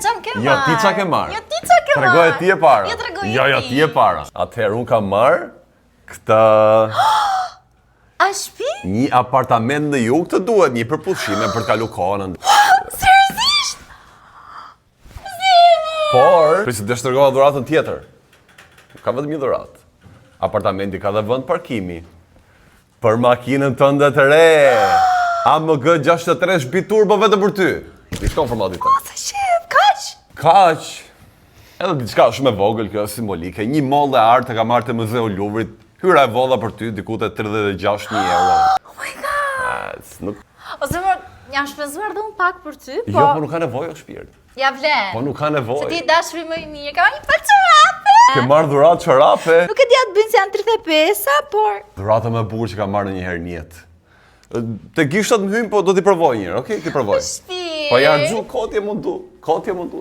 çam ke marrë? Jo, ti qa ke marrë? Jo, ti qa ke marrë? Tregoj ti e para. Jo, tregoj ti. Jo, ti e para. Atëherë, unë kam marrë këtë... A shtëpi? Një apartament në jug të duhet, një për pushime për të kalu kohën. Seriozisht? Por, prisë të shtërgoha dhuratën tjetër. Ka vetëm një dhuratë. Apartamenti ka dhe vend parkimi. Për makinën tënde të re. AMG 63 shpi turbo vetëm për ty. I shkon formati të. Sa shef, kaq? Kaq. Edhe diçka shumë e vogël, kjo është simbolike. Një mollë e artë ka marrë te Muzeu Luvrit. Hyra e volla për ty, diku te 36.000 euro. Oh my god. Nuk... Ose më, jam shpenzuar dhe unë pak për ty, po... Jo, po nuk ka nevojë o shpirt. Ja vlen. Po nuk ka nevojë. Se ti dashuri më i mirë, ka një pa çorape. Ke marrë dhuratë çorape. Nuk e di atë bëjnë se janë 35-a, por... Dhurata më e bukur që ka marrë ndonjëherë në jetë. Te gishtat më hyn, po do t'i provoj njëherë, okay? Ti provoj. Shpi. Po ja xhu kotje mundu. Kotje mundu.